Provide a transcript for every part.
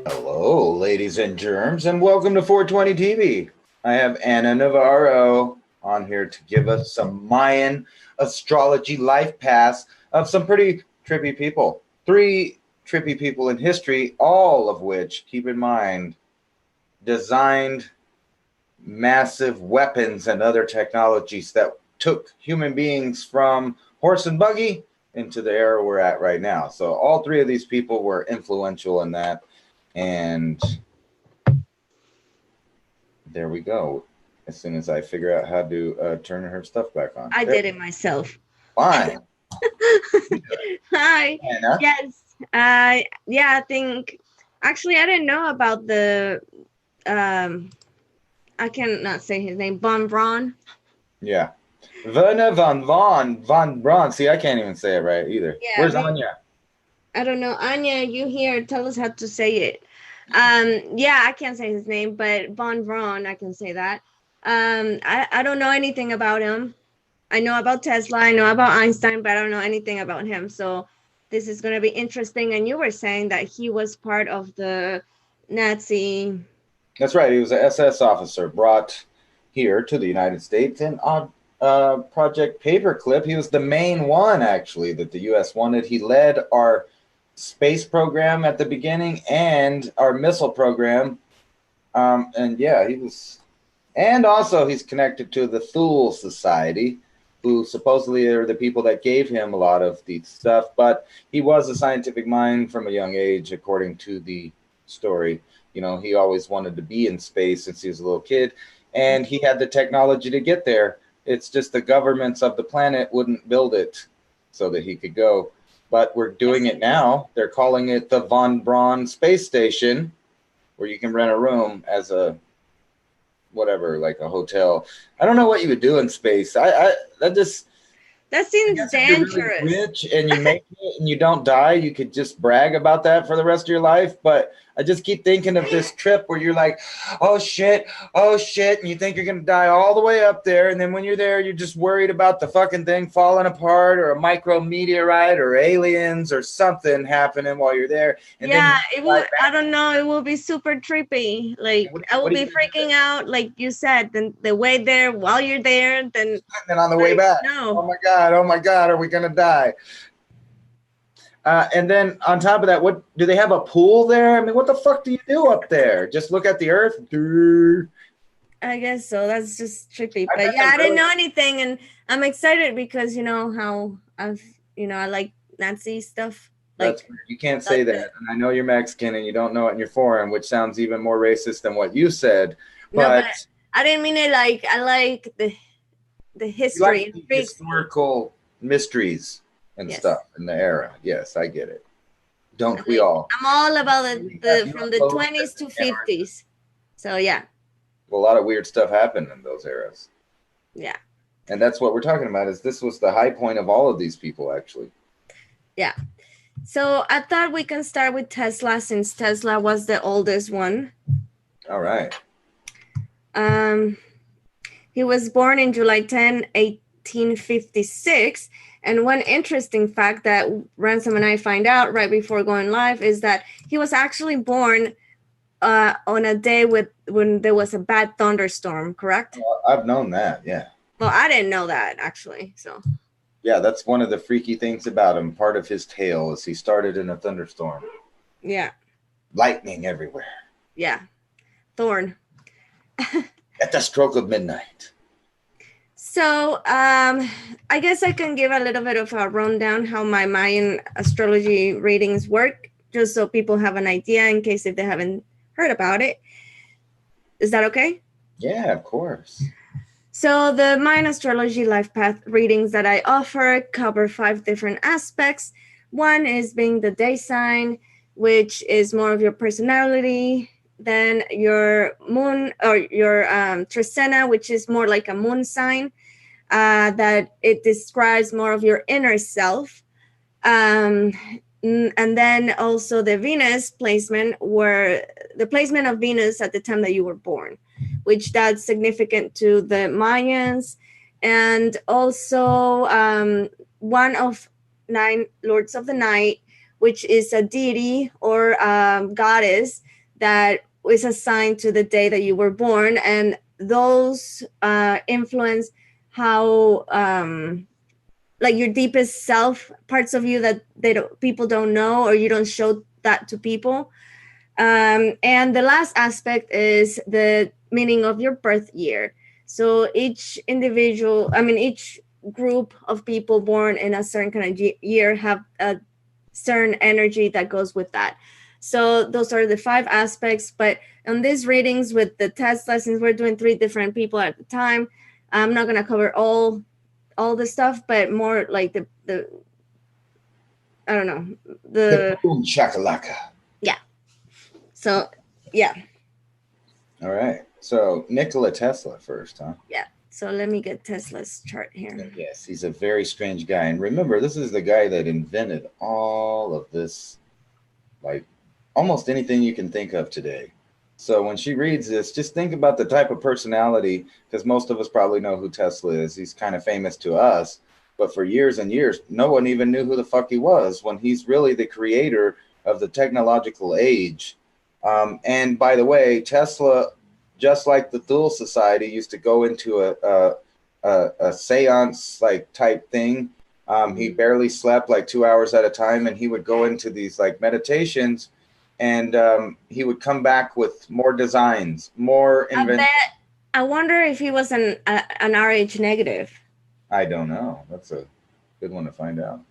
Hello, ladies and germs, and welcome to 420 TV. I have Anna Navarro on here to give us some Mayan astrology life paths of some pretty trippy people. 3 trippy people in history, all of which, keep in mind, designed massive weapons and other technologies that took human beings from horse and buggy into the era we're at right now. So all 3 of these people were influential in that. And there we go. As soon as I figure out how to turn her stuff back on. I did it myself. Fine. Hi. Anna? Yes. Yeah, I think actually I didn't know about the I cannot say his name, Von Braun. Yeah. Wernher Von Braun. See, I can't even say it right either. Yeah, Where's Anya? I don't know. Anya, you here? Tell us how to say it. Yeah, I can't say his name, but Von Braun, I can say that. I don't know anything about him. I know about Tesla, I know about Einstein, but I don't know anything about him. So this is going to be interesting. And you were saying that he was part of the Nazi. That's right. He was an SS officer brought here to the United States. And on Project Paperclip, he was the main one, actually, that the U.S. wanted. He led our space program at the beginning and our missile program. And yeah, he was... And also he's connected to the Thule Society, who supposedly are the people that gave him a lot of the stuff. But he was a scientific mind from a young age, according to the story. You know, he always wanted to be in space since he was a little kid. And he had the technology to get there. It's just the governments of the planet wouldn't build it so that he could go. But we're doing it now. They're calling it the Von Braun Space Station, where you can rent a room as a whatever, like a hotel. I don't know what you would do in space. That seems dangerous. You're really rich and you make it and you don't die, you could just brag about that for the rest of your life. But I just keep thinking of this trip where you're like, oh shit, and you think you're gonna die all the way up there, and then when you're there, you're just worried about the fucking thing falling apart or a micrometeorite or aliens or something happening while you're there. And yeah, then it will. I don't know. It will be super trippy. Like I will be freaking out, like you said. Then the way there, while you're there, then on the way back. No. Oh my god, are we gonna die? And then on top of that, what do they have a pool there? I mean, what the fuck do you do up there? Just look at the earth? I guess so. That's just trippy. But yeah, I didn't know anything, and I'm excited because you know how I like Nazi stuff. That's weird. You can't say that. And I know you're Mexican and you don't know it and you're foreign, which sounds even more racist than what you said. But, no, but I didn't mean it like I like the history, you like the historical mysteries and stuff in the era. Yes, I get it. Don't we all? I'm all about the from the 20s to 50s. So yeah. Well, a lot of weird stuff happened in those eras. Yeah. And that's what we're talking about, is this was the high point of all of these people, actually. Yeah. So I thought we can start with Tesla, since Tesla was the oldest one. All right. He was born in July 10, 1856. And one interesting fact that Ransom and I find out right before going live is that he was actually born on a day when there was a bad thunderstorm, correct? Well, I've known that, yeah. Well, I didn't know that, actually, so. Yeah, that's one of the freaky things about him. Part of his tale is he started in a thunderstorm. Yeah. Lightning everywhere. Yeah. Thorn. At the stroke of midnight. So, I guess I can give a little bit of a rundown how my Mayan astrology readings work, just so people have an idea in case if they haven't heard about it. Is that okay? Yeah, of course. So the Mayan astrology life path readings that I offer cover 5 different aspects. One is being the day sign, which is more of your personality. Then your moon or your Trisena, which is more like a moon sign, that it describes more of your inner self. And then also the Venus placement, where the placement of Venus at the time that you were born, which that's significant to the Mayans. and also one of 9 lords of the night, which is a deity or goddess that is assigned to the day that you were born, and those influence how like your deepest self, parts of you that people don't know, or you don't show that to people. And the last aspect is the meaning of your birth year. So each individual, I mean, each group of people born in a certain kind of year have a certain energy that goes with that. So those are the 5 aspects. But on these readings with the test lessons, we're doing 3 different people at the time. I'm not going to cover all the stuff, but more like the I don't know, The boom shakalaka. yeah. So yeah. All right. So Nikola Tesla first, huh? Yeah. So let me get Tesla's chart here. Yes, he's a very strange guy. And remember, this is the guy that invented all of this, like almost anything you can think of today. So when she reads this, just think about the type of personality, because most of us probably know who Tesla is. He's kind of famous to us, but for years and years, no one even knew who the fuck he was, when he's really the creator of the technological age. And by the way, Tesla, just like the Thule Society, used to go into a seance like type thing. He barely slept, like 2 hours at a time, and he would go into these like meditations, and he would come back with more designs, more inventions. I wonder if he was an RH negative. I don't know. That's a good one to find out.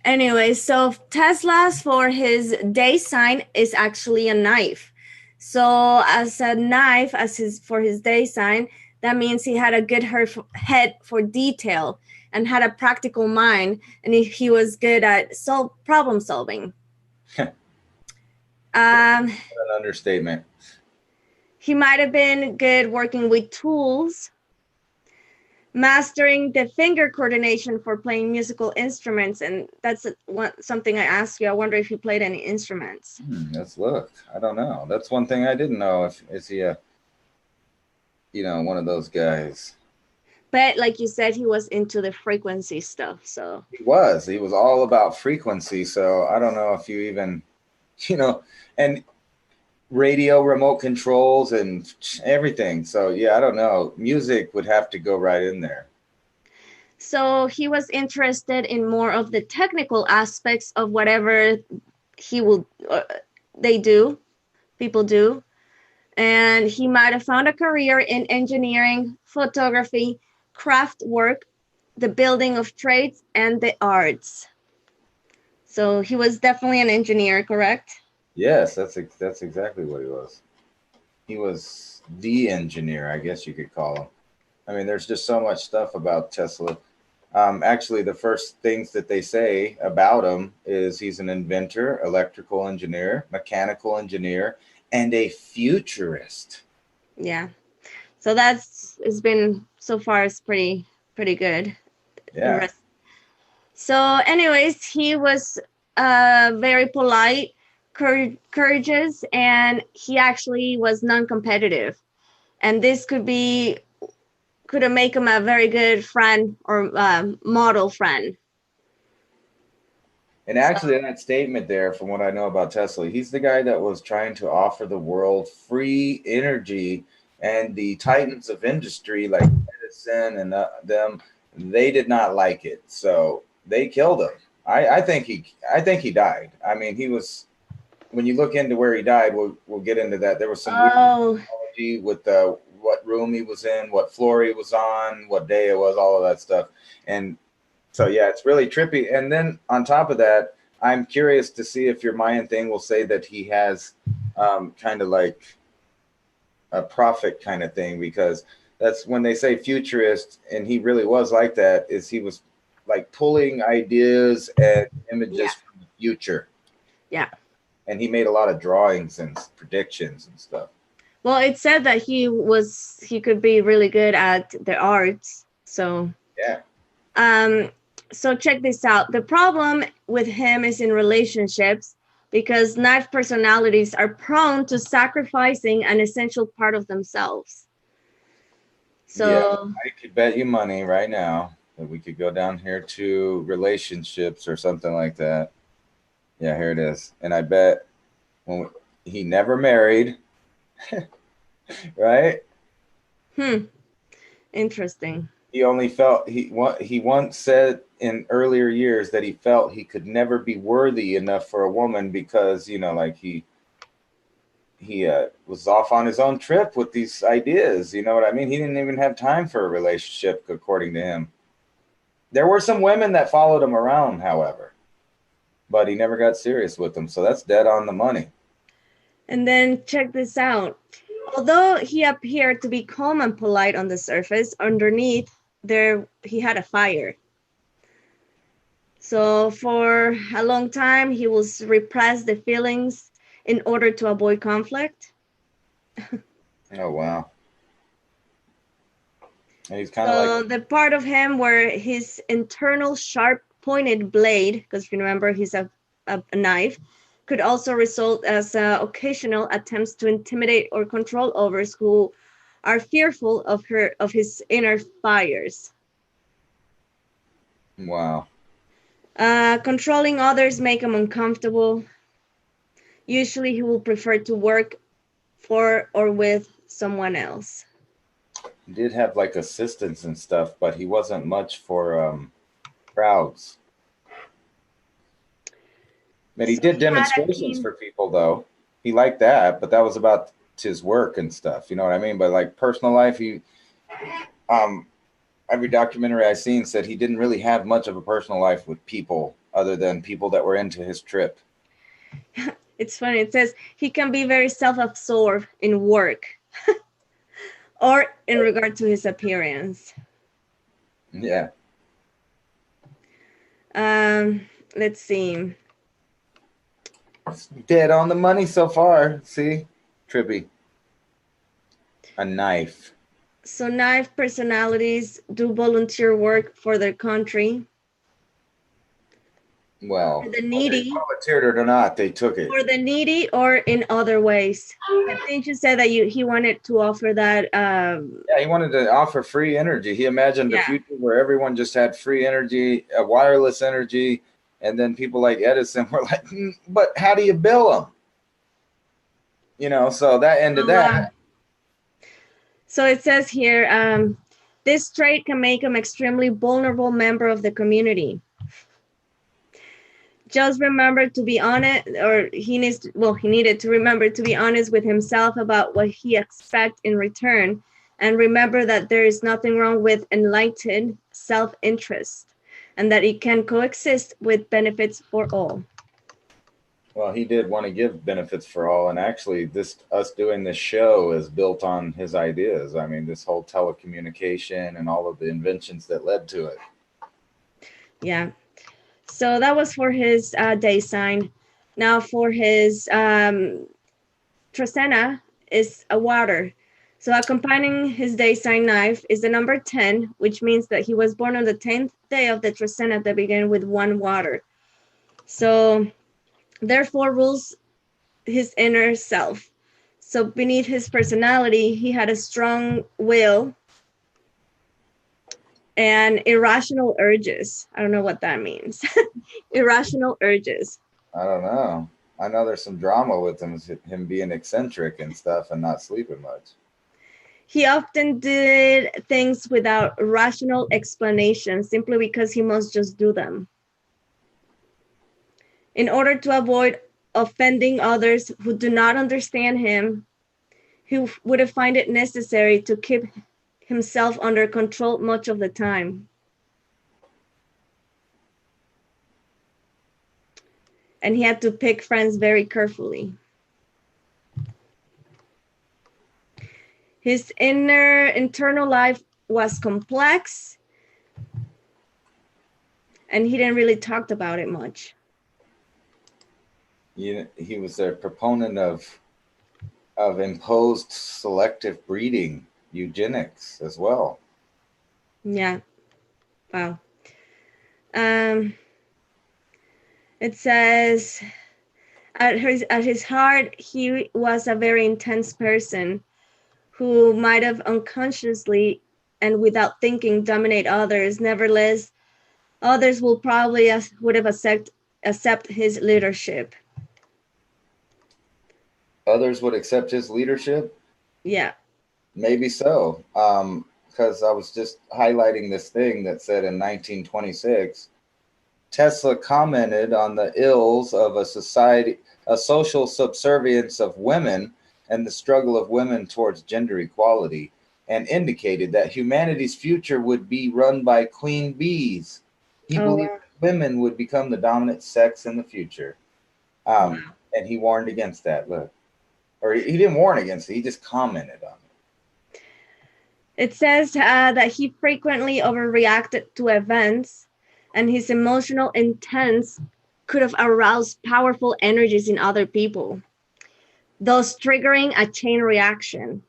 Anyway, so Tesla's for his day sign is actually a knife. So as a knife, for his day sign, that means he had a good head for detail and had a practical mind, and he was good at problem solving. An understatement. He might have been good working with tools, mastering the finger coordination for playing musical instruments, and that's something I asked you. I wonder if you played any instruments. Let's look. I don't know. That's one thing I didn't know. Is he one of those guys? But like you said, he was into the frequency stuff. So he was all about frequency. So I don't know if you even, and radio remote controls and everything. So yeah, I don't know. Music would have to go right in there. So he was interested in more of the technical aspects of whatever people do. And he might have found a career in engineering, photography, craft work, the building of trades, and the arts. So he was definitely an engineer, correct? Yes, that's exactly what he was. He was the engineer, I guess you could call him. I mean, there's just so much stuff about Tesla. Actually, the first things that they say about him is he's an inventor, electrical engineer, mechanical engineer, and a futurist. Yeah. So it's been so far it's pretty good. Yeah. So anyways, he was very polite, courageous, and he actually was non-competitive. And this could make him a very good friend or model friend. And actually, in that statement there, from what I know about Tesla, he's the guy that was trying to offer the world free energy, and the titans of industry like Edison and them, they did not like it, so they killed him. I think he died. I mean, he was. When you look into where he died, we'll get into that. There was some weird technology with what room he was in, what floor he was on, what day it was, all of that stuff. And so, yeah, it's really trippy. And then on top of that, I'm curious to see if your Mayan thing will say that he has kind of like a prophet kind of thing, because that's when they say futurist, and he really was like that, is he was like pulling ideas and images from the future. Yeah. And he made a lot of drawings and predictions and stuff. Well, it said that he could be really good at the arts. So yeah. So check this out. The problem with him is in relationships, because knife personalities are prone to sacrificing an essential part of themselves. Yeah, So I could bet you money right now that we could go down here to relationships or something like that. Yeah, here it is. And I bet when he never married, right? interesting. He only felt he once said in earlier years that he felt he could never be worthy enough for a woman because, like he was off on his own trip with these ideas. You know what I mean? He didn't even have time for a relationship, according to him. There were some women that followed him around, however, but he never got serious with them. So that's dead on the money. And then check this out. Although he appeared to be calm and polite on the surface, underneath there he had a fire. So for a long time he will repress the feelings in order to avoid conflict. Oh wow! And he's kind of So like, the part of him where his internal sharp pointed blade, because remember he's a knife, could also result as occasional attempts to intimidate or control others who are fearful of his inner fires. wow. Controlling others make him uncomfortable. Usually he will prefer to work for or with someone else. He did have like assistants and stuff, but he wasn't much for crowds. But he So did he had a demonstrations team. for people, though. He liked that, but that was about his work and stuff. You know what I mean? But like personal life, um, every documentary I seen said he didn't really have much of a personal life with people other than people that were into his trip. It's funny. It says he can be very self-absorbed in work or in regard to his appearance. Yeah. Let's see. Dead on the money so far. See? Trippy. A knife. So knife personalities do volunteer work for their country. Well, For the whether he needy, volunteered it or not, they took it. for the needy, or in other ways. I think you said that he wanted to offer that. Yeah, he wanted to offer free energy. He imagined a Yeah. future where everyone just had free energy, wireless energy, and then people like Edison were like, but how do you bill them? So that ended that. So it says here, this trait can make him extremely vulnerable member of the community. Just remember to be honest, or he needed to remember to be honest with himself about what he expects in return, and remember that there is nothing wrong with enlightened self-interest, and that it can coexist with benefits for all. Well, he did want to give benefits for all, and actually, us doing this show is built on his ideas. I mean, this whole telecommunication and all of the inventions that led to it. Yeah. So that was for his day sign. Now for his Trasena is a water. So accompanying his day sign knife is the number 10, which means that he was born on the 10th day of the Trasena that began with one water. So therefore rules his inner self. So beneath his personality, he had a strong will and irrational urges. I don't know what that means. Irrational urges. I don't know. I know there's some drama with him being eccentric and stuff and not sleeping much. He often did things without rational explanation, simply because he must just do them. In order to avoid offending others who do not understand him, he would find it necessary to keep himself under control much of the time. And he had to pick friends very carefully. His internal life was complex, and he didn't really talk about it much. He was a proponent of imposed selective breeding, eugenics as well. Yeah. Wow. It says, at his heart, he was a very intense person who might have unconsciously and without thinking dominate others. Nevertheless, others will probably would have accept his leadership. Others would accept his leadership? Yeah. Maybe so. Because I was just highlighting this thing that said in 1926, Tesla commented on the ills of a social subservience of women and the struggle of women towards gender equality, and indicated that humanity's future would be run by queen bees. He Oh, believed wow. women would become the dominant sex in the future. Wow. And he warned against that. Look, or he didn't warn against it. He just commented on it. It says that he frequently overreacted to events, and his emotional intents could have aroused powerful energies in other people, thus triggering a chain reaction.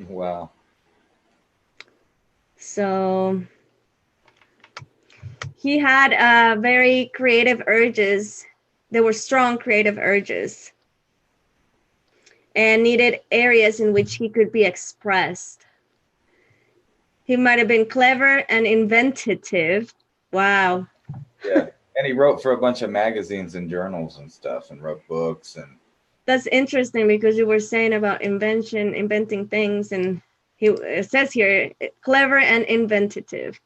Wow. So he had very creative urges. There were strong creative urges and needed areas in which he could be expressed. He might have been clever and inventive. Wow. Yeah. And he wrote for a bunch of magazines and journals and stuff, and wrote books. And that's interesting because you were saying about inventing things, and it says here clever and inventive,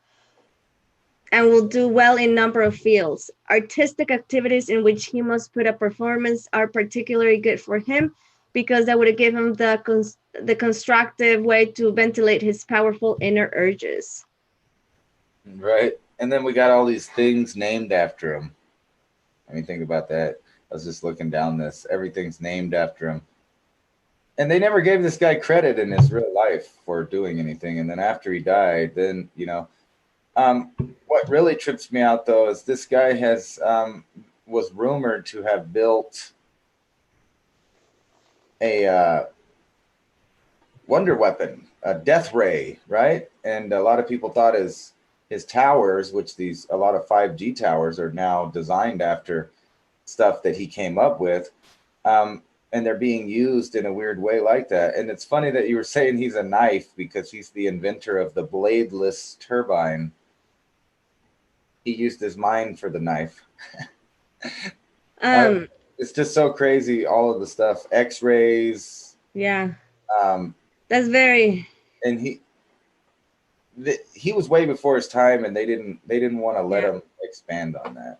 and will do well in number of fields. Artistic activities in which he must put a performance are particularly good for him because that would give him the constructive way to ventilate his powerful inner urges. Right. And then we got all these things named after him. I mean, think about that. I was just looking down this. Everything's named after him. And they never gave this guy credit in his real life for doing anything. And then after he died, then, what really trips me out, though, is this guy was rumored to have built a wonder weapon, a death ray, right? And a lot of people thought his towers, which a lot of 5G towers are now designed after stuff that he came up with, and they're being used in a weird way like that. And it's funny that you were saying he's a knife because he's the inventor of the bladeless turbine. He used his mind for the knife. It's just so crazy, all of the stuff, X-rays. Yeah. That's very. And he was way before his time, and they didn't want to let him expand on that.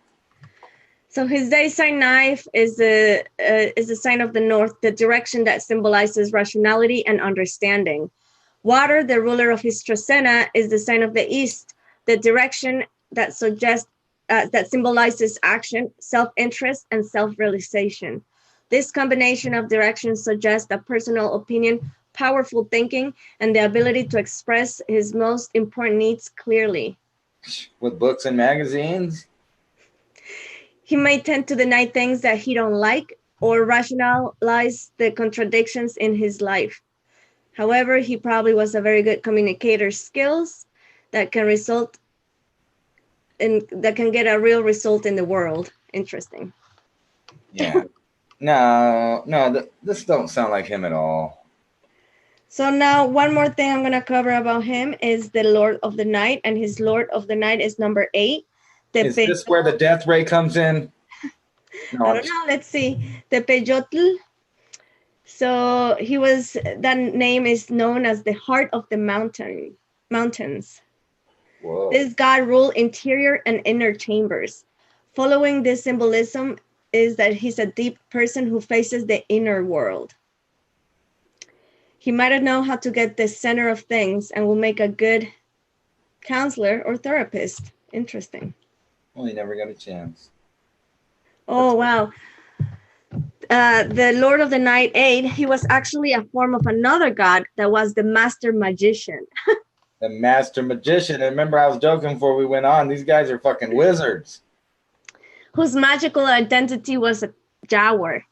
So his day sign knife is the sign of the north, the direction that symbolizes rationality and understanding. Water, the ruler of his Trasena, is the sign of the east, the direction that that symbolizes action, self-interest, and self-realization. This combination of directions suggests a personal opinion, powerful thinking, and the ability to express his most important needs clearly. With books and magazines? He may tend to deny things that he don't like or rationalize the contradictions in his life. However, he probably was a very good communicator skills that can get a real result in the world. Interesting. Yeah. No, this don't sound like him at all. So now one more thing I'm going to cover about him is the Lord of the Night, and his Lord of the Night is number 8. Is this where the death ray comes in? No, I don't know. Let's see. Tepeyotl. So that name is known as the heart of the mountains. Whoa. This god ruled interior and inner chambers. Following this symbolism is that he's a deep person who faces the inner world. He might not know how to get the center of things and will make a good counselor or therapist. Interesting. Well, he never got a chance. Oh, wow. The Lord of the Night 8, he was actually a form of another god that was the master magician. The master magician. And remember, I was joking before we went on. These guys are fucking wizards. Whose magical identity was a Jaguar.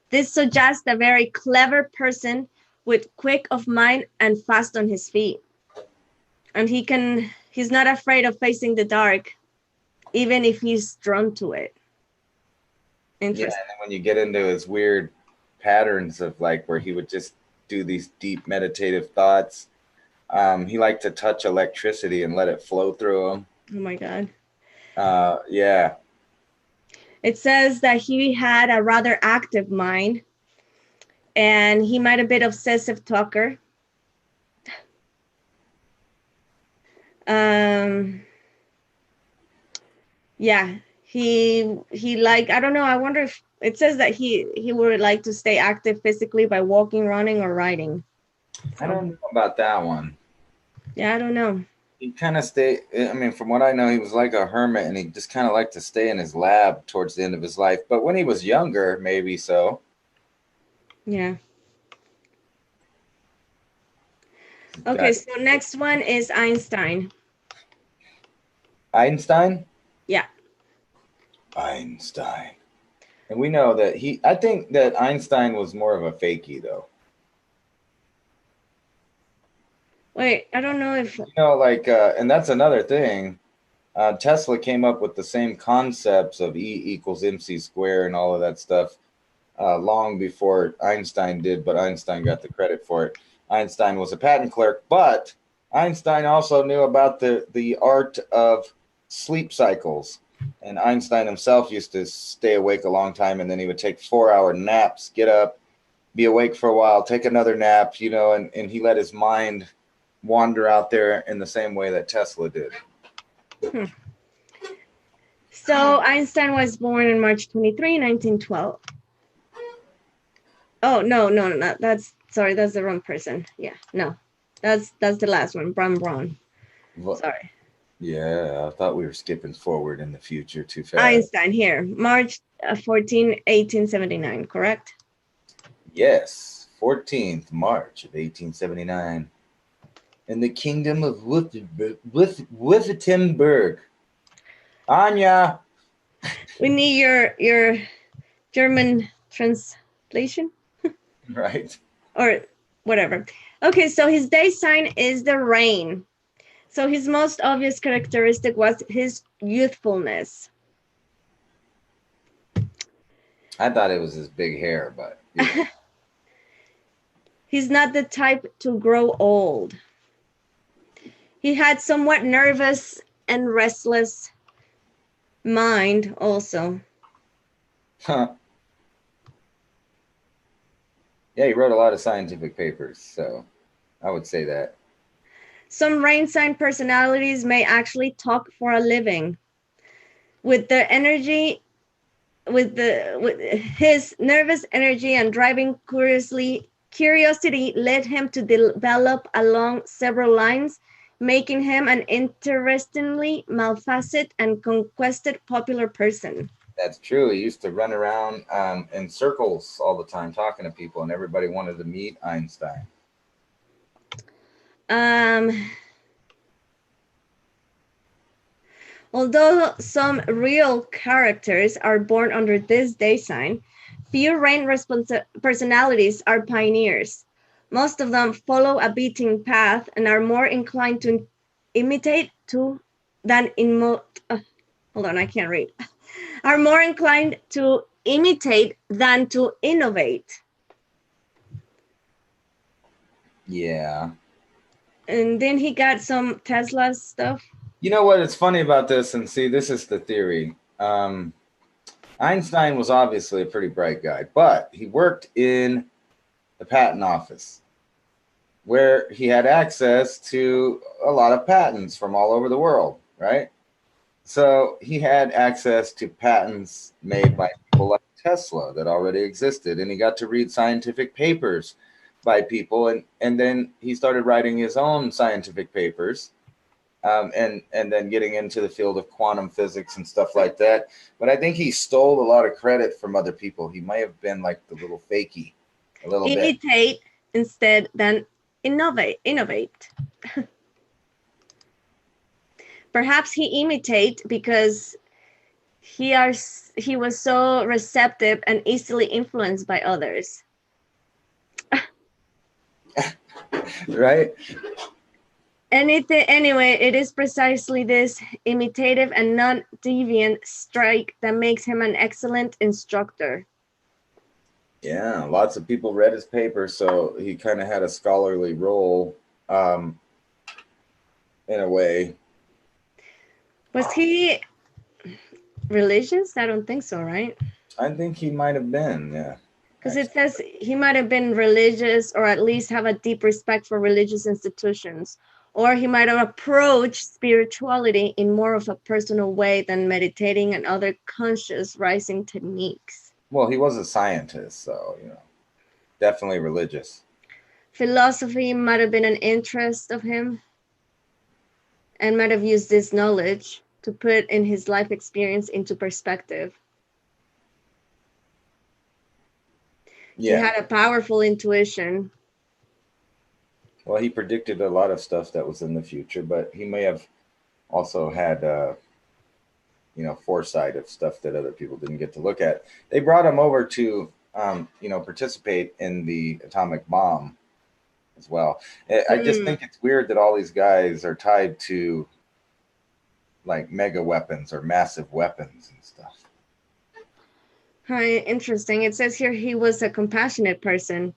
This suggests a very clever person with quick of mind and fast on his feet. And he's not afraid of facing the dark, even if he's drawn to it. Interesting. Yeah, and then when you get into his weird patterns of like where he would just do these deep meditative thoughts. He liked to touch electricity and let it flow through him. Oh my God. Yeah. It says that he had a rather active mind, and he might have been obsessive talker. Yeah, he like, I don't know, I wonder if it says that he would like to stay active physically by walking, running, or riding. I don't know about that one. Yeah, I don't know. He kind of stayed, I mean, from what I know, he was like a hermit and he just kind of liked to stay in his lab towards the end of his life. But when he was younger, maybe so. Yeah. Okay, so next one is Einstein. Einstein? Yeah. Einstein. And we know that I think that Einstein was more of a fakie, though. Wait, I don't know if... You know, like, and that's another thing. Tesla came up with the same concepts of E equals MC square and all of that stuff long before Einstein did, but Einstein got the credit for it. Einstein was a patent clerk, but Einstein also knew about the art of sleep cycles. And Einstein himself used to stay awake a long time, and then he would take 4-hour naps, get up, be awake for a while, take another nap, you know, and he let his mind wander out there in the same way that Tesla did. So Einstein was born on March 23, 1912. Oh, no, that's, sorry, that's the wrong person. Yeah, no, that's the last one, Von Braun. Sorry. Yeah, I thought we were skipping forward in the future too fast. Einstein here, March 14, 1879, correct? Yes, 14th March of 1879. In the kingdom of Württemberg. Anya! We need your German translation. Right. Or whatever. Okay, so his day sign is the rain. So his most obvious characteristic was his youthfulness. I thought it was his big hair, but yeah. He's not the type to grow old. He had somewhat nervous and restless mind also. Huh. Yeah, he wrote a lot of scientific papers, so I would say that. Some rain sign personalities may actually talk for a living. With his nervous energy and driving curiosity led him to develop along several lines, making him an interestingly multifaceted and conquested popular person. That's true. He used to run around in circles all the time talking to people, and everybody wanted to meet Einstein. Although some real characters are born under this day sign, few rain personalities are pioneers. Most of them follow a beaten path and are more inclined to imitate than to innovate. Yeah. And then he got some Tesla stuff. You know what? It's funny about this, and see, this is the theory. Einstein was obviously a pretty bright guy, but he worked in the patent office where he had access to a lot of patents from all over the world, right? So he had access to patents made by people like Tesla that already existed, and he got to read scientific papers by people, and then he started writing his own scientific papers. And then getting into the field of quantum physics and stuff like that. But I think he stole a lot of credit from other people. He might have been like the little fakie a little bit. Imitate instead than innovate. Perhaps he imitate because he was so receptive and easily influenced by others. Right? Anyway, it is precisely this imitative and non-deviant streak that makes him an excellent instructor. Yeah, lots of people read his paper, so he kind of had a scholarly role, um, in a way. Was he religious? I don't think so, right? I think he might have been, yeah. Because it Actually, says he might have been religious or at least have a deep respect for religious institutions. Or he might have approached spirituality in more of a personal way than meditating and other conscious rising techniques. well, he was a scientist, so definitely religious. Philosophy might have been an interest of him and might have used this knowledge to put in his life experience into perspective. He Yeah. had a powerful intuition. Well, he predicted a lot of stuff that was in the future, but he may have also had, foresight of stuff that other people didn't get to look at. They brought him over to, participate in the atomic bomb as well. I just Hmm. think it's weird that all these guys are tied to like mega weapons or massive weapons and stuff. Hi, interesting. It says here he was a compassionate person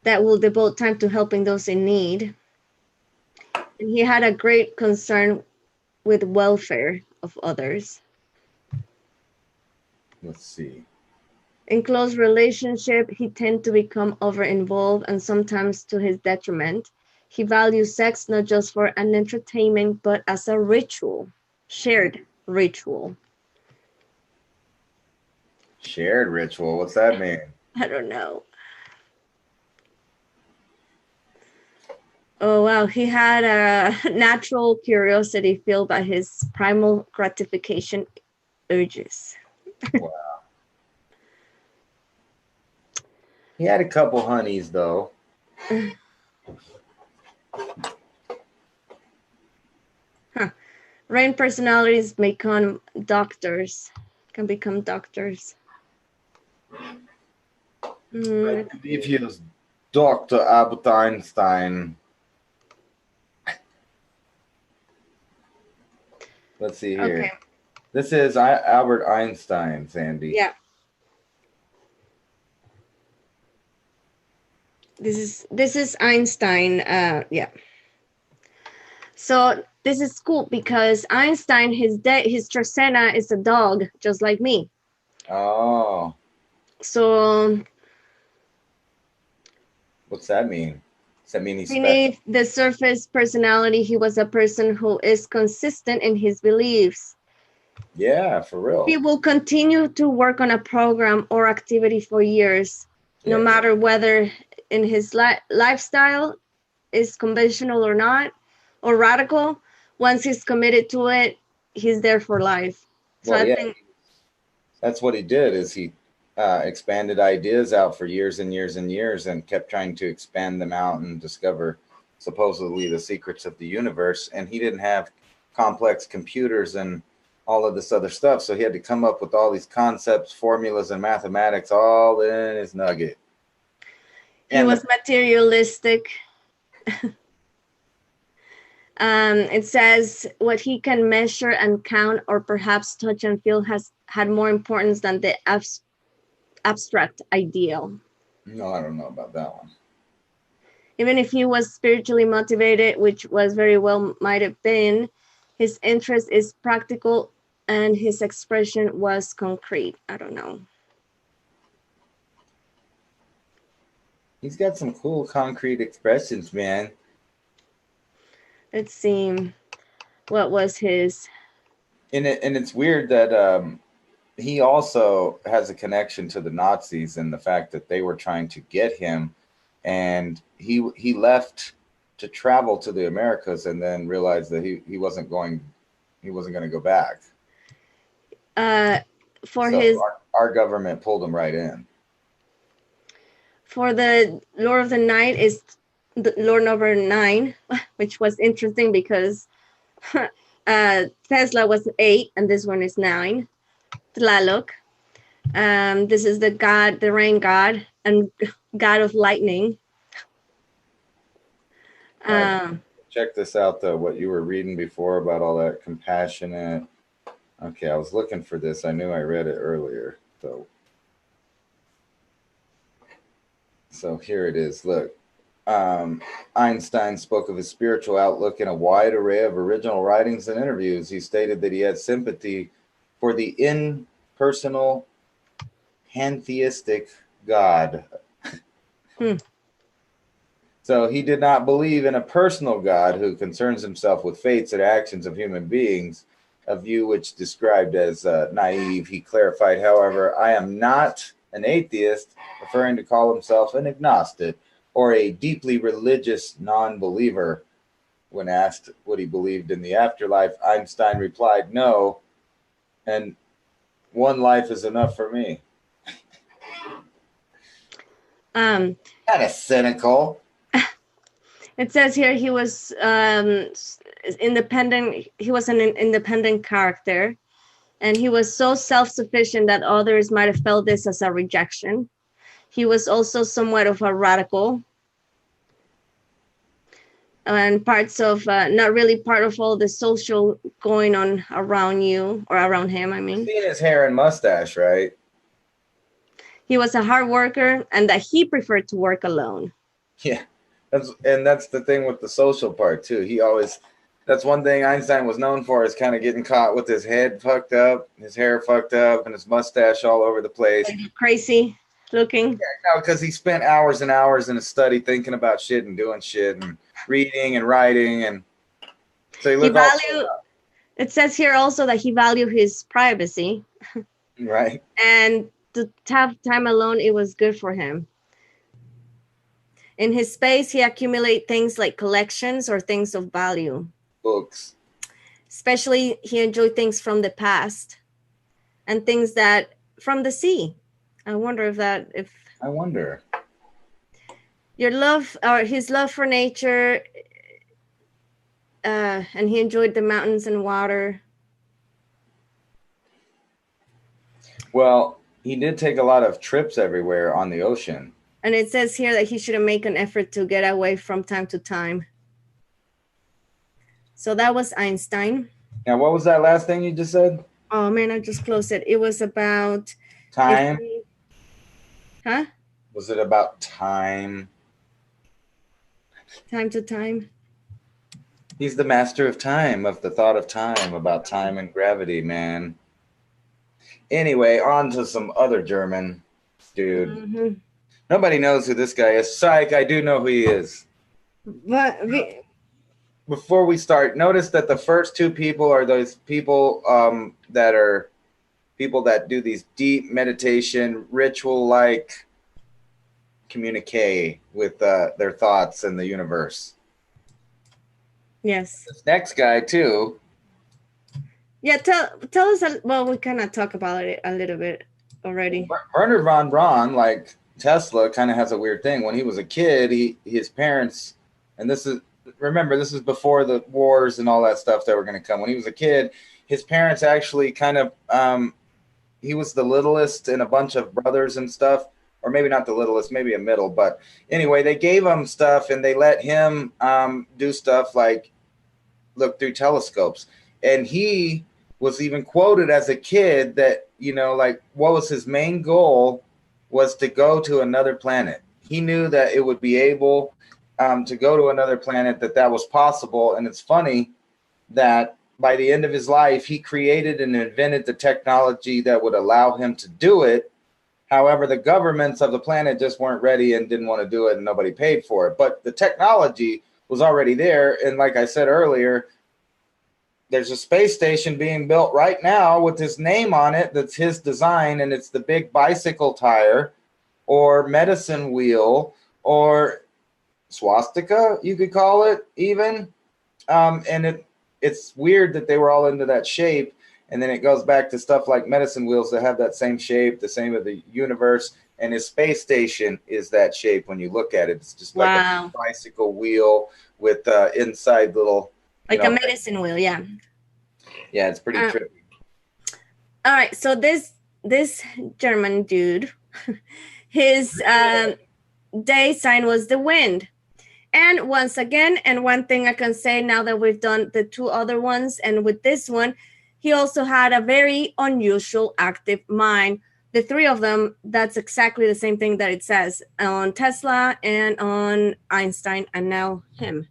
that will devote time to helping those in need. And he had a great concern with welfare of others. Let's see. In close relationship, he tended to become over-involved and sometimes to his detriment. He values sex not just for an entertainment, but as a ritual, shared ritual. Shared ritual. What's that mean? I don't know. Oh, wow. He had a natural curiosity fueled by his primal gratification urges. Wow. He had a couple honeys though. Huh. Rain personalities may become doctors. Can become doctors. I Let's believe see. he was Dr. Albert Einstein. Let's see Okay. here. This is Albert Einstein, Sandy. Yeah. This is Einstein. Yeah. So this is cool because Einstein, his Trasena is a dog, just like me. Oh, So what's that mean? Does that mean he's special? beneath the surface personality, he was a person who is consistent in his beliefs. Yeah, for He real. will continue to work on a program or activity for years, no Yeah, matter whether in his lifestyle is conventional or not, or radical. Once he's committed to it, he's there for life. So well, I yeah, think that's what he did. Is he expanded ideas out for years and years and years, and kept trying to expand them out and discover supposedly the secrets of the universe. And he didn't have complex computers and all of this other stuff, so he had to come up with all these concepts, formulas, and mathematics all in his nugget. he And was materialistic. It says what he can measure and count or perhaps touch and feel has had more importance than the abstract ideal. no, I don't know about that one. Even if he was spiritually motivated, which was very well might have been, his interest is practical and his expression was concrete. I don't know. He's got some cool concrete expressions, man. Let's see. What was his? And it's weird that he also has a connection to the Nazis and the fact that they were trying to get him, and he left to travel to the Americas, and then realized that he wasn't going to go back. Uh, for So his our government pulled him right in. for the Lord of the Night is the Lord number 9, which was interesting because Tesla was 8 and this one is 9. Tlaloc. This is the god, the rain god, and god of lightning. All right, Um, check this out though. What you were reading before about all that compassionate. Okay, I was looking for this. I knew I read it earlier. So So here it is. Look. Einstein spoke of his spiritual outlook in a wide array of original writings and interviews. He stated that he had sympathy for the impersonal, pantheistic God. So he did not believe in a personal God who concerns himself with fates and actions of human beings, a view which described as naive. He clarified, however, I am not an atheist, preferring to call himself an agnostic or a deeply religious non-believer. When asked what he believed in the afterlife, Einstein replied, no, and one life is enough for me. Kind of cynical. It says here he was independent. He was an independent character, and he was so self-sufficient that others might have felt this as a rejection. He was also somewhat of a radical, and parts of not really part of all the social going on around you or around him. I mean, seen his hair and mustache, right? He was a hard worker, and that he preferred to work alone. Yeah, that's the thing with the social part too. He always, that's one thing Einstein was known for, is kind of getting caught with his head fucked up, his hair fucked up, and his mustache all over the place. Crazy looking. Yeah, no, because he spent hours and hours in a study thinking about shit and doing shit and reading and writing, and so he looked it says here also that he valued his privacy. Right. And to have time alone, it was good for him. In his space, he accumulated things like collections or things of value. Books. Especially, he enjoyed things from the past and things that from the sea. I wonder your love or his love for nature, and he enjoyed the mountains and water. Well, he did take a lot of trips everywhere on the ocean. And it says here that he should make an effort to get away from time to time. So that was Einstein. Now, what was that last thing you just said? Oh, man, I just closed it. It was about... Time? Huh? Was it about time? Time to time. He's the master of time, of the thought of time, about time and gravity, man. Anyway, on to some other German dude. Mm-hmm. Nobody knows who this guy is. Psych, I do know who he is. But before we start, notice that the first two people are those people that are people that do these deep meditation, ritual-like communique with their thoughts and the universe. Yes. This next guy, too. Yeah, tell us. Well, we kind of talk about it a little bit already. Wernher Von Braun, like Tesla, kind of has a weird thing. When he was a kid, his parents, and this is before the wars and all that stuff that were going to come. When he was a kid, his parents actually kind of, he was the littlest in a bunch of brothers and stuff, or maybe not the littlest, maybe a middle. But anyway, they gave him stuff and they let him do stuff like look through telescopes. And he was even quoted as a kid that, like what was his main goal was to go to another planet. He knew that it would be able to go to another planet, that was possible. And it's funny that by the end of his life, he created and invented the technology that would allow him to do it. However, the governments of the planet just weren't ready and didn't want to do it, and nobody paid for it. But the technology was already there. And like I said earlier, there's a space station being built right now with his name on it. That's his design. And it's the big bicycle tire or medicine wheel or swastika, you could call it even. And it's weird that they were all into that shape. And then it goes back to stuff like medicine wheels that have that same shape, the same of the universe. And his space station is that shape when you look at it. It's just like a bicycle wheel with inside little... Like a medicine wheel, yeah. Yeah, it's pretty trippy. All right, so this German dude, his day sign was the wind. And once again, and one thing I can say now that we've done the two other ones, and with this one, he also had a very unusual active mind The three of them, that's exactly the same thing that it says on Tesla and on Einstein and now him.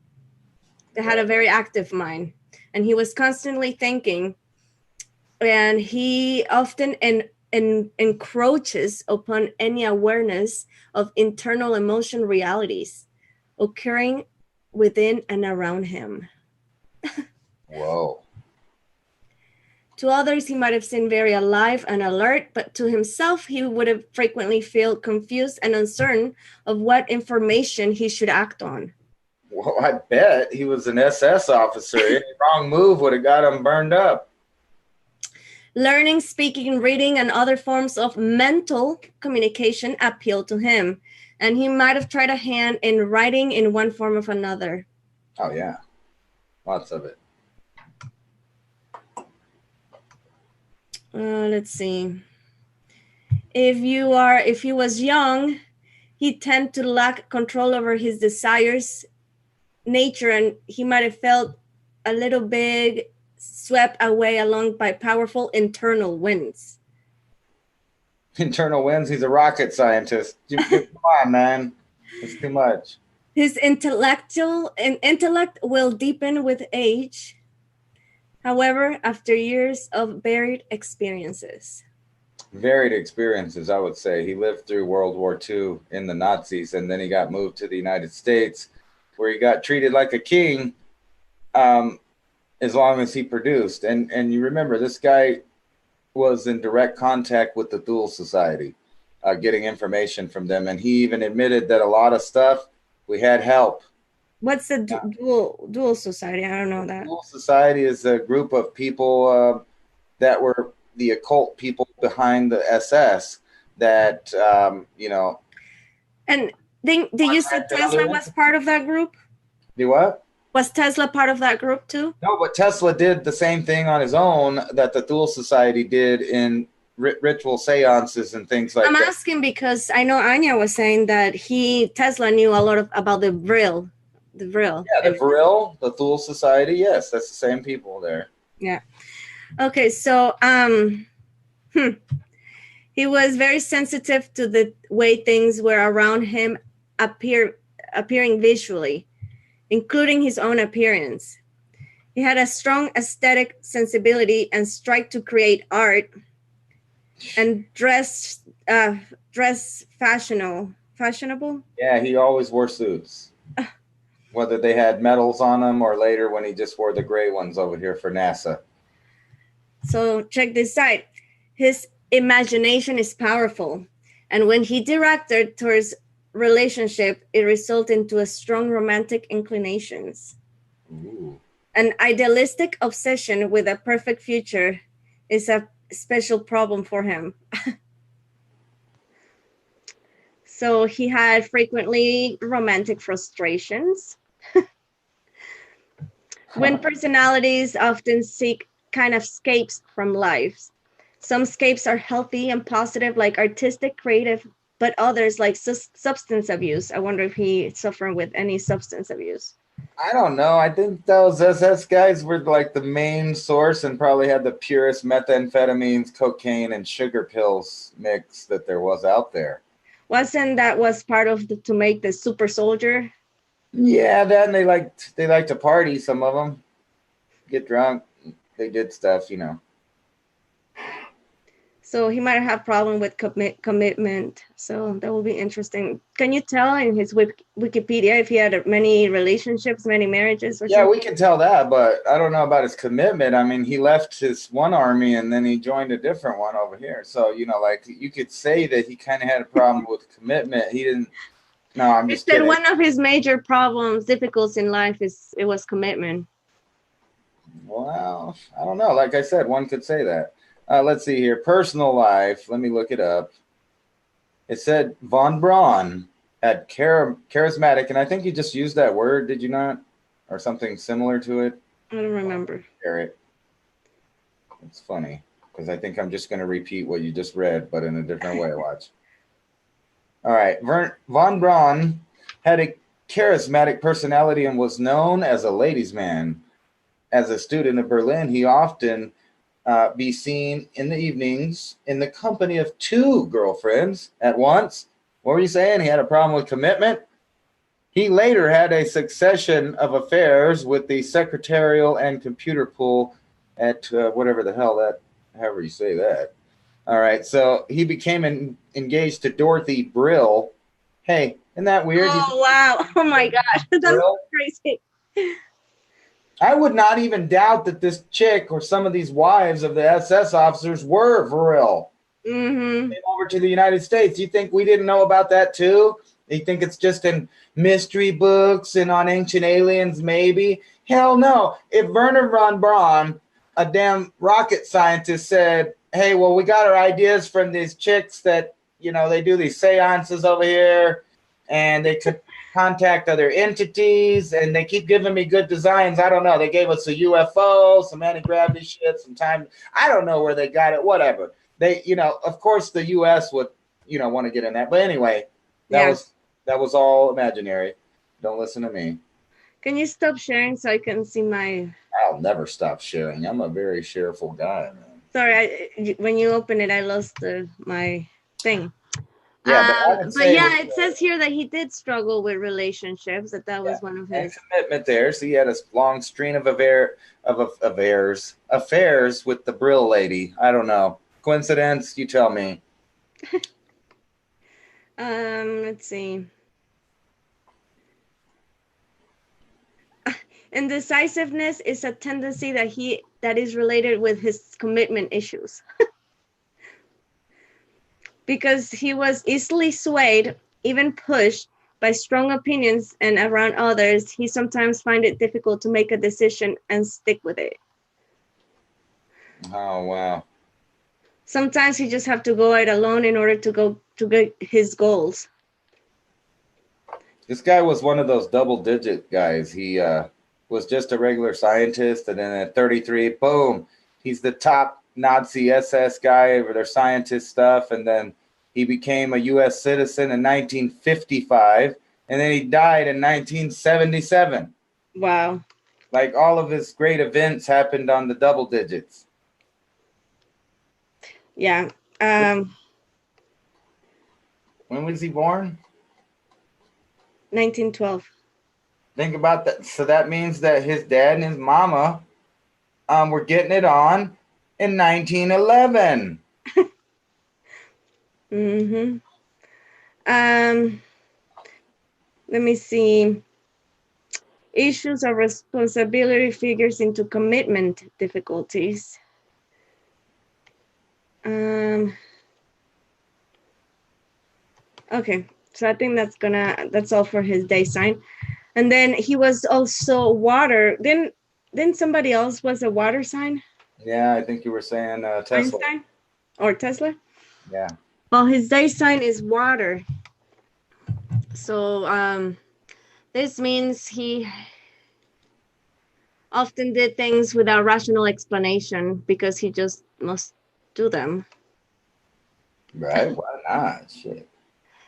They had a very active mind, and he was constantly thinking, and he often encroaches upon any awareness of internal emotion realities occurring within and around him. Whoa. To others, he might have seemed very alive and alert, but to himself, he would have frequently felt confused and uncertain of what information he should act on. Well, I bet he was an SS officer. Any wrong move would have got him burned up. Learning, speaking, reading, and other forms of mental communication appealed to him, and he might have tried a hand in writing in one form or another. Oh, yeah. Lots of it. Let's see. If he was young, he tended to lack control over his desires, nature, and he might have felt a little bit swept away along by powerful internal winds. Internal winds? He's a rocket scientist. Come on, man. It's too much. His intellect will deepen with age. However, after years of varied experiences. Varied experiences, I would say. He lived through World War II in the Nazis, and then he got moved to the United States, where he got treated like a king as long as he produced. And you remember, this guy was in direct contact with the Thule Society, getting information from them. And he even admitted that a lot of stuff, we had help. What's the Dual Society? I don't know that. Thule Society is a group of people that were the occult people behind the SS that, And did you say Tesla was part of that group? Do what? Was Tesla part of that group too? No, but Tesla did the same thing on his own that the Thule Society did in ritual seances and things like that. I'm asking because I know Anya was saying that Tesla knew a lot about the Vril. The Vril. Yeah, the Vril, the Thule Society. Yes, that's the same people there. Yeah. Okay, so he was very sensitive to the way things were around him appearing visually, including his own appearance. He had a strong aesthetic sensibility and strive to create art and dress fashionable. Yeah, he always wore suits. Whether they had medals on them or later when he just wore the gray ones over here for NASA. So check this out. His imagination is powerful. And when he directed towards relationship, it resulted into a strong romantic inclinations. Ooh. An idealistic obsession with a perfect future is a special problem for him. So he had frequently romantic frustrations. When personalities often seek kind of escapes from life. Some escapes are healthy and positive, like artistic, creative, but others like substance abuse. I wonder if he suffered with any substance abuse. I don't know. I think those SS guys were like the main source and probably had the purest methamphetamines, cocaine, and sugar pills mix that there was out there. Wasn't that was part of to make the super soldier? Yeah, then they like to party. Some of them get drunk. They did stuff, So he might have problem with commitment. So that will be interesting. Can you tell in his Wikipedia if he had many relationships, many marriages? Or something? We can tell that, but I don't know about his commitment. I mean, he left his one army and then he joined a different one over here. So, like you could say that he kind of had a problem with commitment. He didn't. No, I'm just kidding. One of his major problems, difficulties in life was commitment. Well, I don't know. Like I said, one could say that. Let's see here. Personal life. Let me look it up. It said Von Braun had charismatic, and I think you just used that word, did you not? Or something similar to it? I don't remember. It's funny, because I think I'm just going to repeat what you just read, but in a different way. Watch. All right. Von Braun had a charismatic personality and was known as a ladies' man. As a student in Berlin, he often be seen in the evenings in the company of two girlfriends at once. What were you saying? He had a problem with commitment? He later had a succession of affairs with the secretarial and computer pool at whatever the hell that, however you say that. All right, so he became engaged to Dorothy Brill. Hey, isn't that weird? Oh, wow. Oh, my gosh. That's Brill? crazy. I would not even doubt that this chick or some of these wives of the SS officers were Brill. Mm-hmm. Came over to the United States. You think we didn't know about that too? You think it's just in mystery books and on Ancient Aliens, maybe? Hell no. If Wernher Von Braun, a damn rocket scientist, said, hey, well, we got our ideas from these chicks that, you know, they do these seances over here and they could contact other entities and they keep giving me good designs. I don't know. They gave us a UFO, some anti-gravity shit, some time. I don't know where they got it, whatever. They, you know, of course the US would, you know, want to get in that. But anyway, that was all imaginary. Don't listen to me. Can you stop sharing so I can see my... I'll never stop sharing. I'm a very shareful guy, man. Sorry, when you open it, I lost my thing. Yeah, but I would say yeah, it says here that he did struggle with relationships. That was one of his commitment there. So he had a long string of affairs with the Brill lady. I don't know. Coincidence? You tell me. Let's see. Indecisiveness is a tendency that is related with his commitment issues. Because he was easily swayed, even pushed by strong opinions and around others, he sometimes finds it difficult to make a decision and stick with it. Oh, wow. Sometimes he just have to go it alone in order to get his goals. This guy was one of those double-digit guys. He was just a regular scientist, and then at 33, boom, he's the top Nazi SS guy over their scientist stuff, and then he became a U.S. citizen in 1955, and then he died in 1977. Wow. Like all of his great events happened on the double digits. Yeah. When was he born? 1912. Think about that. So that means that his dad and his mama were getting it on in 1911. Mm-hmm. Let me see. Issues of responsibility figures into commitment difficulties. Okay, so I think that's all for his day sign. And then he was also water. Then somebody else was a water sign? Yeah, I think you were saying Tesla. Einstein or Tesla? Yeah. Well, his day sign is water. So this means he often did things without rational explanation because he just must do them. Right? Why not? Shit.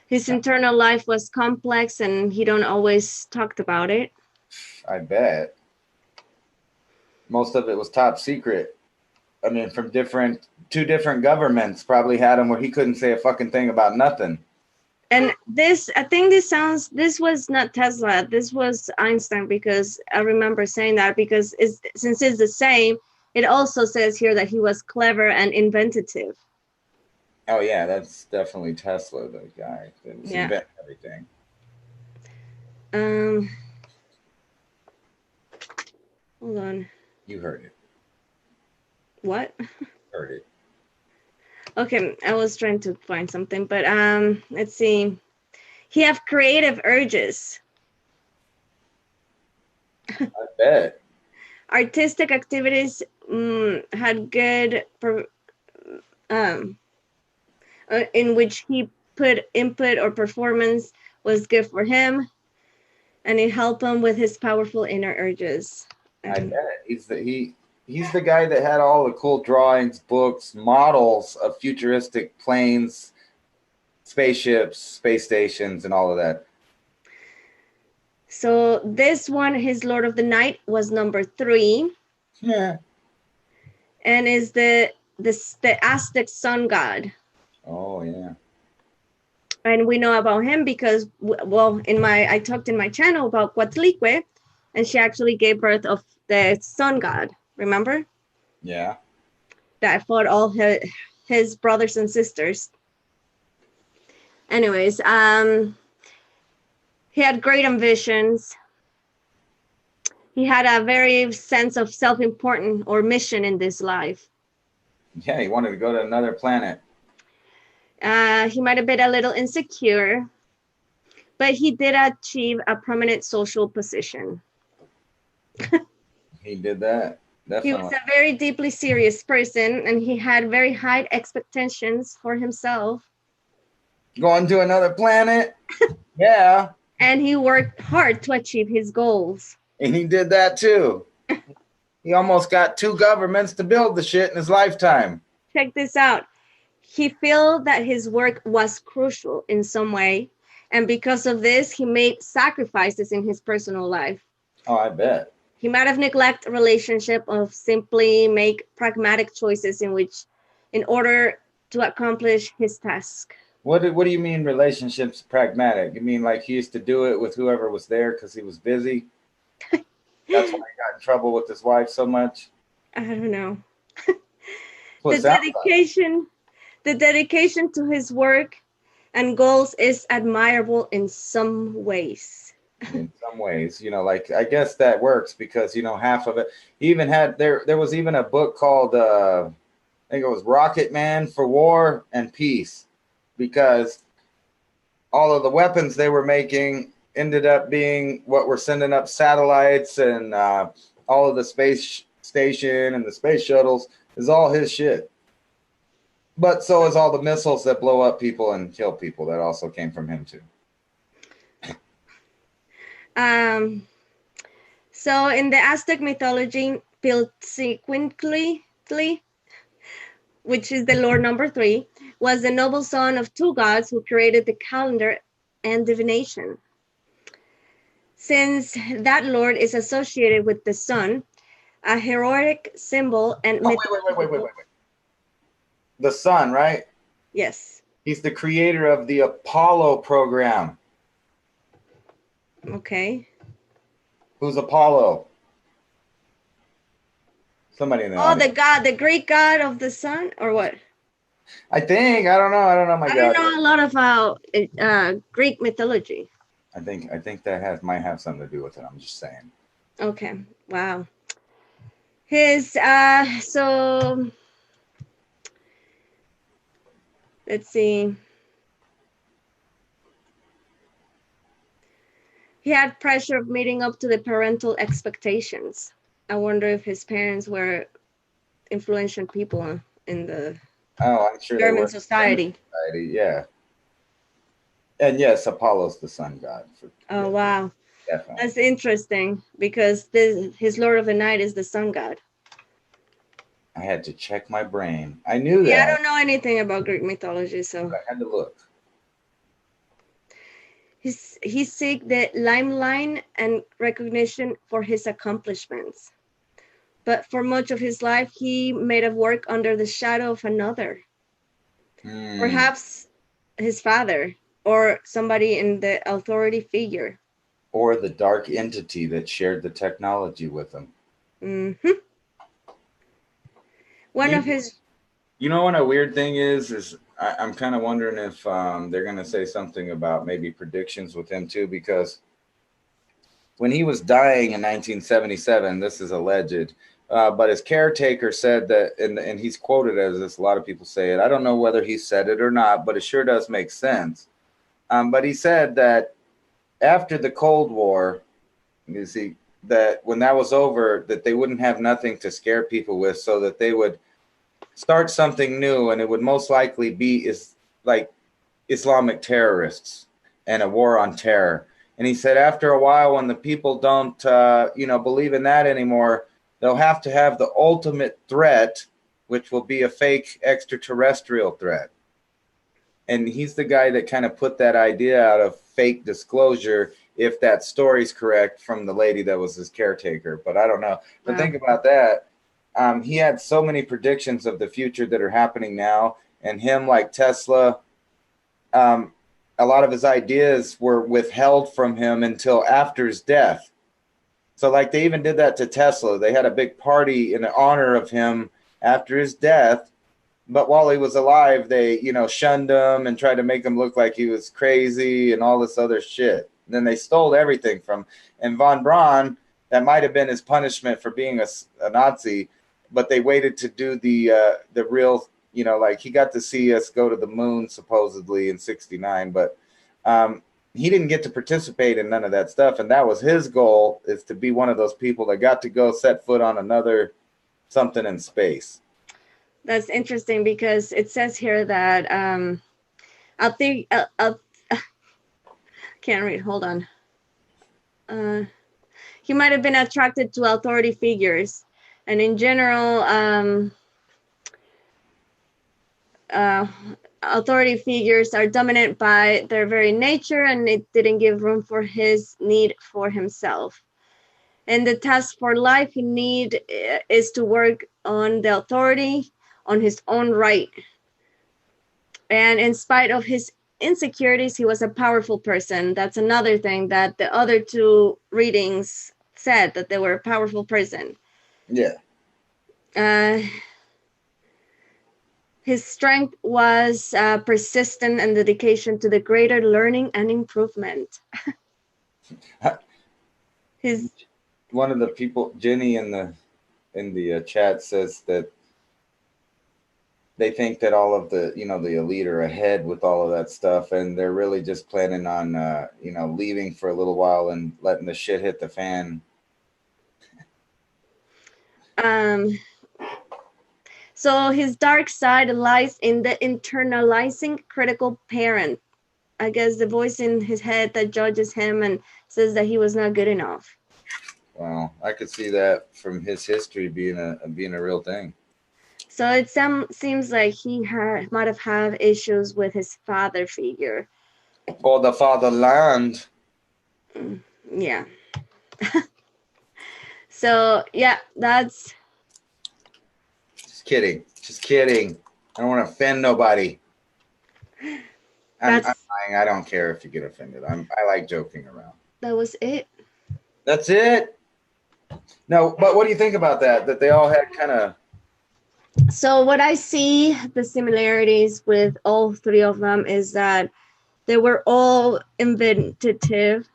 His internal life was complex and he don't always talked about it. I bet. Most of it was top secret. I mean, from two different governments probably had him where he couldn't say a fucking thing about nothing. And I think this was not Tesla, this was Einstein, because I remember saying that because since it's the same, it also says here that he was clever and inventive. Oh yeah, that's definitely Tesla, the guy that was inventing everything. Hold on. You heard it. What? Heard it. Okay, I was trying to find something, but let's see. He have creative urges. I bet. Artistic activities had good in which he put input or performance was good for him, and it helped him with his powerful inner urges. I bet he's the guy that had all the cool drawings, books, models of futuristic planes, spaceships, space stations, and all of that. So this one, his Lord of the Night, was number 3. Yeah. and is the Aztec sun god. Oh yeah. And we know about him because, well, I talked in my channel about Coatlicue, and she actually gave birth of the sun god. Remember? Yeah. That fought all his brothers and sisters. Anyways, he had great ambitions. He had a very sense of self-importance or mission in this life. Yeah, he wanted to go to another planet. He might have been a little insecure, but he did achieve a prominent social position. He did that. Definitely. He was a very deeply serious person, and he had very high expectations for himself. Going to another planet? Yeah. And he worked hard to achieve his goals. And he did that too. He almost got 2 governments to build the shit in his lifetime. Check this out. He felt that his work was crucial in some way, and because of this, he made sacrifices in his personal life. Oh, I bet. He might have neglected relationship of simply make pragmatic choices in order to accomplish his task. What do you mean relationships pragmatic? You mean like he used to do it with whoever was there because he was busy? That's why he got in trouble with his wife so much? I don't know. The dedication to his work and goals is admirable in some ways. In some ways, like I guess that works because half of it. He even had there was even a book called I think it was Rocket Man for War and Peace, because all of the weapons they were making ended up being what were sending up satellites, and all of the space station and the space shuttles is all his shit. But so is all the missiles that blow up people and kill people. That also came from him too. So in the Aztec mythology, Piltziquintli, which is the Lord number 3, was the noble son of 2 gods who created the calendar and divination. Since that Lord is associated with the sun, a heroic symbol and wait. The sun, right? Yes. He's the creator of the Apollo program. Okay. Who's Apollo? Somebody in the audience. The Greek god of the sun, or what? I think. I don't know. I don't know I don't know a lot about Greek mythology. I think that might have something to do with it. I'm just saying. Okay. Wow. His so let's see. He had pressure of meeting up to the parental expectations. I wonder if his parents were influential people in the I'm sure German society. Yeah. And yes, Apollo's the sun god. Oh, wow. Definitely. That's interesting because his Lord of the Night is the sun god. I had to check my brain. I knew that. Yeah, I don't know anything about Greek mythology, so. I had to look. He seek the limelight and recognition for his accomplishments. But for much of his life, he made of work under the shadow of another. Perhaps his father or somebody in the authority figure. Or the dark entity that shared the technology with him. Mm-hmm. You know what a weird thing is I'm kind of wondering if they're going to say something about maybe predictions with him too, because when he was dying in 1977, this is alleged, but his caretaker said that, and he's quoted as this, a lot of people say it. I don't know whether he said it or not, but it sure does make sense. But he said that after the Cold War, you see, that when that was over, that they wouldn't have nothing to scare people with, so that they would start something new, and it would most likely be like Islamic terrorists and a war on terror. And he said after a while, when the people don't believe in that anymore, they'll have to have the ultimate threat, which will be a fake extraterrestrial threat. And he's the guy that kind of put that idea out of fake disclosure, if that story's correct, from the lady that was his caretaker. But I don't know. But think about that. he had so many predictions of the future that are happening now, and him, like Tesla, a lot of his ideas were withheld from him until after his death. So like they even did that to Tesla. They had a big party in honor of him after his death, but while he was alive, they, shunned him and tried to make him look like he was crazy and all this other shit. And then they stole everything from, and Von Braun, that might have been his punishment for being a Nazi, but they waited to do the real, like he got to see us go to the moon supposedly in '69, but he didn't get to participate in none of that stuff. And that was his goal, is to be one of those people that got to go set foot on another something in space. That's interesting because it says here that I think can't read. Hold on. He might have been attracted to authority figures, and in general, authority figures are dominant by their very nature, and it didn't give room for his need for himself. And the task for life he need is to work on the authority on his own right. And in spite of his insecurities, he was a powerful person. That's another thing that the other two readings said, that they were a powerful person. Yeah. His strength was persistent and dedication to the greater learning and improvement. One of the people, Jenny, in the chat says that they think that all of the the elite are ahead with all of that stuff, and they're really just planning on leaving for a little while and letting the shit hit the fan. So his dark side lies in the internalizing critical parent. I guess the voice in his head that judges him and says that he was not good enough. Wow, I could see that from his history being a real thing. So it seems like he might have had issues with his father figure. Or the fatherland. Yeah. So, yeah, that's... Just kidding. I don't want to offend nobody. I'm lying. I don't care if you get offended. I like joking around. That was it. That's it? No, but what do you think about that? That they all had kind of... So what I see, the similarities with all three of them is that they were all inventive.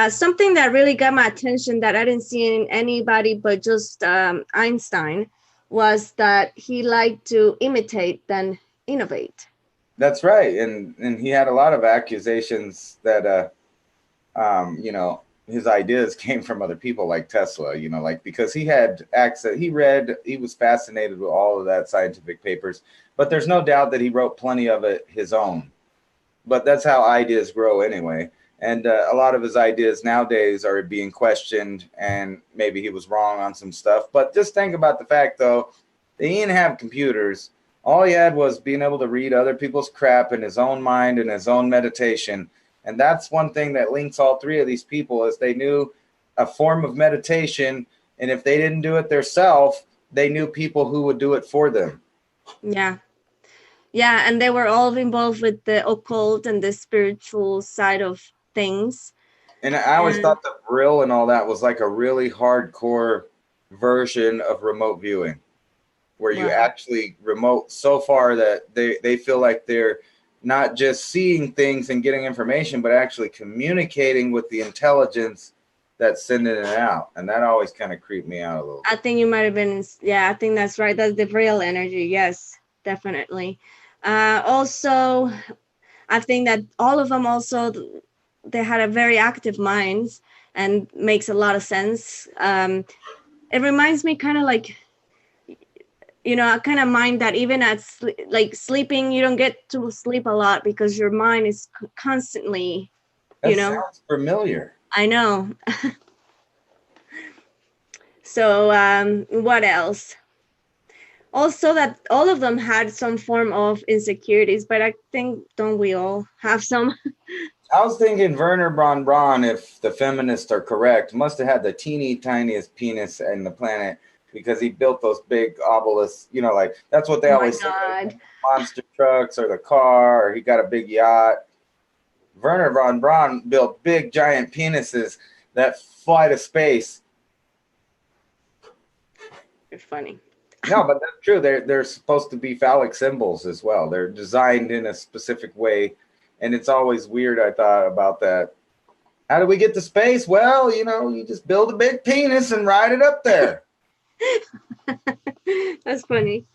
Something that really got my attention that I didn't see in anybody but just Einstein was that he liked to imitate than innovate. That's right. And he had a lot of accusations that, his ideas came from other people like Tesla, like because he had access, he was fascinated with all of that scientific papers, but there's no doubt that he wrote plenty of it his own. But that's how ideas grow anyway. And a lot of his ideas nowadays are being questioned, and maybe he was wrong on some stuff. But just think about the fact, though, that he didn't have computers. All he had was being able to read other people's crap in his own mind and his own meditation. And that's one thing that links all three of these people, is they knew a form of meditation. And if they didn't do it themselves, they knew people who would do it for them. Yeah. Yeah, and they were all involved with the occult and the spiritual side of things. And I always thought the Brill and all that was like a really hardcore version of remote viewing, where you actually remote so far that they feel like they're not just seeing things and getting information, but actually communicating with the intelligence that's sending it out. And that always kind of creeped me out a little bit. I think you might have been, I think that's right. That's the real energy. Yes, definitely. Also, I think that all of them also, they had a very active minds, and makes a lot of sense. It reminds me kind of like, a kind of mind that even at sleeping, you don't get to sleep a lot because your mind is constantly, That sounds familiar. I know. So what else? Also, that all of them had some form of insecurities, but I think, don't we all have some? I was thinking Wernher Von Braun, if the feminists are correct, must have had the teeny tiniest penis in the planet, because he built those big obelisks. You know, like that's what they Oh my always say, like God. monster trucks or the car, or he got a big yacht. Wernher Von Braun built big giant penises that fly to space. You're funny. No, but that's true. They're supposed to be phallic symbols as well. They're designed in a specific way, and it's always weird. I thought about that. How do we get to space? Well, you know, you just build a big penis and ride it up there. That's funny.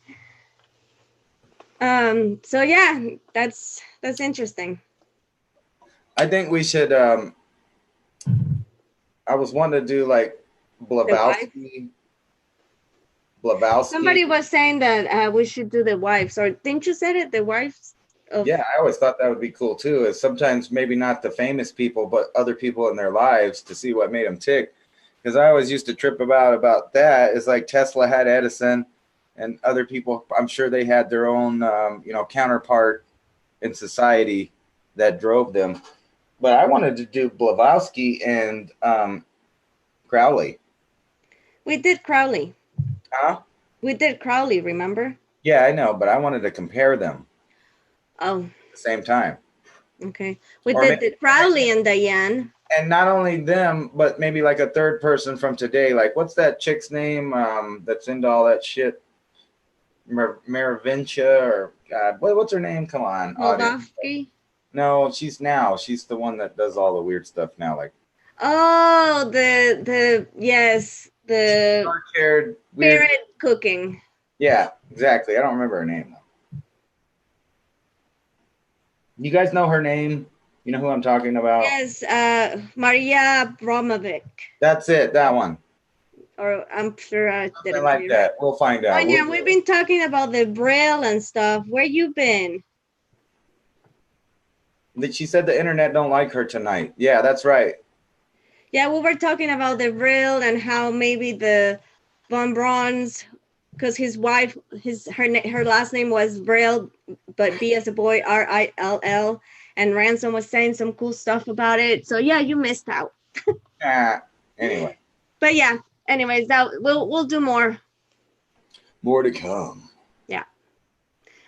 So yeah, that's interesting. I think we should. I was wanting to do like The wife. Blavatsky. Somebody was saying that we should do the wives, or didn't you say it? The wives of. Yeah, I always thought that would be cool too. Is sometimes maybe not the famous people, but other people in their lives to see what made them tick. Because I always used to trip about that. It's like Tesla had Edison, and other people. I'm sure they had their own, counterpart in society that drove them. But I wanted to do Blavatsky and Crowley. We did Crowley. Huh? We did Crowley, remember? Yeah, I know, but I wanted to compare them. Oh. At the same time. Okay. We did the Crowley and Diane. And not only them, but maybe like a third person from today. Like, what's that chick's name that's into all that shit? Maravincha or God, what's her name? Come on. Moldavsky? No, she's the one that does all the weird stuff now. Like, oh, the dark-haired weird spirit cooking. Yeah, exactly. I don't remember her name though. You guys know her name? You know who I'm talking about? Yes, Maria Bromovic. That's it, that one. Or I'm sure I didn't like that. We'll find out. Oh, yeah, we've been talking about the Braille and stuff. Where you been? She said the internet don't like her tonight. Yeah, that's right. Yeah, we were talking about the Braille and how maybe the Von Brauns, because his wife, her last name was Braille, but B as a boy, Rill, and Ransom was saying some cool stuff about it. So yeah, you missed out. Anyway. But yeah, anyways, that we'll do more. More to come. Yeah.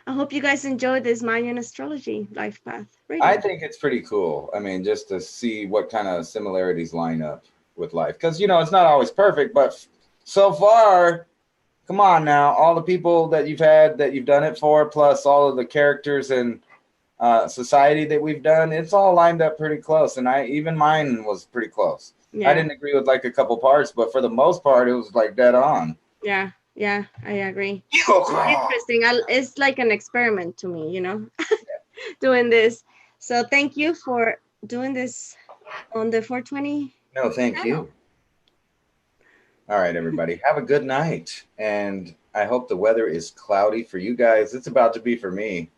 I hope you guys enjoyed this Mayan astrology life path reading. I think it's pretty cool. I mean, just to see what kind of similarities line up with life. Because, it's not always perfect, but so far, come on now, all the people that you've had that you've done it for, plus all of the characters and society that we've done, it's all lined up pretty close. And even mine was pretty close. Yeah. I didn't agree with like a couple parts, but for the most part, it was like dead on. Yeah, I agree. Interesting. It's like an experiment to me, doing this. So thank you for doing this on the 420. No, thank you. All right, everybody. Have a good night. And I hope the weather is cloudy for you guys. It's about to be for me.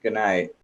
Good night.